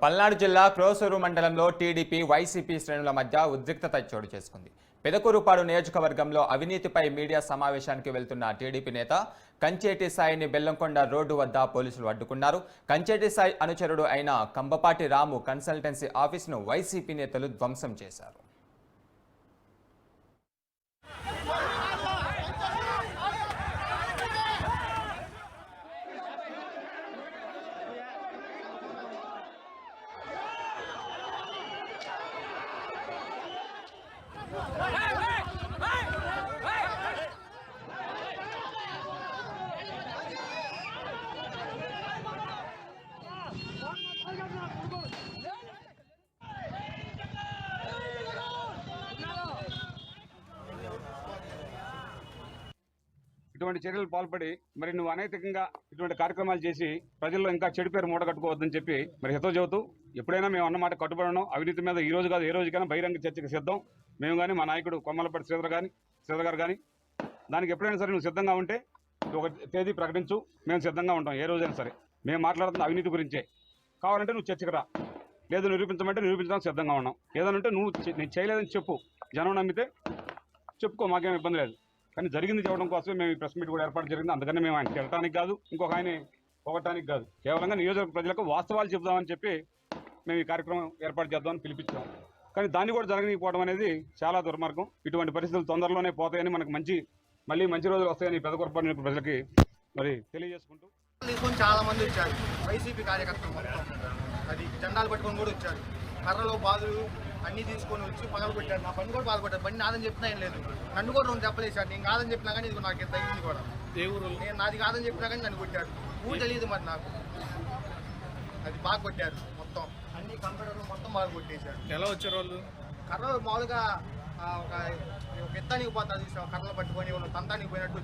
పల్నాడు జిల్లా క్రోసూరు మండలంలో TDP YCP శ్రేణుల మధ్య ఉద్రిక్తత చోటు చేసుకుంది. పెదకూరుపాడు నియోజకవర్గంలో అవినీతిపై మీడియా సమావేశానికి వెళ్తున్న టీడీపీ నేత కంచేటి సాయిని బెల్లంకొండ రోడ్డు వద్ద పోలీసులు అడ్డుకున్నారు. కంచేటి సాయి అనుచరుడు అయిన కంబపాటి రాము కన్సల్టెన్సీ ఆఫీసును వైసీపీ నేతలు ధ్వంసం చేశారు. ఇటువంటి చర్యలు పాల్పడి మరి నువ్వు అనైతికంగా ఇటువంటి కార్యక్రమాలు చేసి ప్రజల్లో ఇంకా చెడు పేరు మూట కట్టుకోవద్దని చెప్పి మరి హితవు చెబుతూ ఎప్పుడైనా మేము అన్నమాట కట్టుబడడం అవినీతి మీద ఈ రోజు కాదు ఏ రోజుకైనా బహిరంగ చర్చకు సిద్ధం. మేము కానీ మా నాయకుడు కొమ్మలపాటి శ్రీధర్ గారు కానీ దానికి ఎప్పుడైనా సరే నువ్వు సిద్ధంగా ఉంటే ఒక తేదీ ప్రకటించు, మేము సిద్ధంగా ఉంటాం. ఏ రోజైనా సరే మేము మాట్లాడుతున్న అవినీతి గురించే. కావాలంటే నువ్వు చర్చకు రా, లేదు నిరూపించమంటే నిరూపించడానికి సిద్ధంగా ఉన్నాం. ఏదంటే నువ్వు నేను చేయలేదని చెప్పు, జనం నమ్మితే చెప్పుకో, మాకేం ఇబ్బంది లేదు. కానీ జరిగింది చెప్పడం కోసమే మేము ఈ ప్రెస్ మీట్ కూడా ఏర్పాటు జరిగింది. అందుకని మేము ఆయన తిరగటానికి కాదు, ఇంకొక ఆయన పొగటానికి కాదు, కేవలంగా నియోజకవర్గ ప్రజలకు వాస్తవాలు చెబుదామని చెప్పి మేము ఈ కార్యక్రమం ఏర్పాటు చేద్దామని పిలిపించాం. కానీ దాన్ని కూడా జరగకపోవడం అనేది చాలా దుర్మార్గం. ఇటువంటి పరిస్థితులు తొందరలోనే పోతాయని, మనకు మళ్ళీ మంచి రోజులు వస్తాయని పెదకూరుపాడు ప్రజలకి మరి తెలియజేసుకుంటూ చాలా మంది వచ్చారు. వైసీపీ కార్యకర్తలు అది జెండాలు పట్టుకొని కూడా వచ్చారు. కర్రలు బాదులు అన్నీ తీసుకొని వచ్చి పగలు కొట్టారు. నా బండి కూడా బాధపడ్డారు. బండి నాదని చెప్పినా ఏం లేదు, నన్ను కూడా రెండు చెప్పలేసాడు. నేను కాదని చెప్పినా కానీ ఇది నాకు ఎంత అయింది కూడా. నేను నాది కాదని చెప్పినా కానీ నన్ను కొట్టాడు. ఊరు తెలియదు మరి నాకు. అది బాగా కొట్టారు. మొత్తం అన్ని కంప్యూటర్లు మొత్తం బాగా కొట్టేశారు. ఎలా వచ్చారు వాళ్ళు? కర్రలు మామూలుగా ఒక ఎత్తానికి పోతా చూసాం, కర్రలు పట్టుకొని తంతానికి పోయినట్టు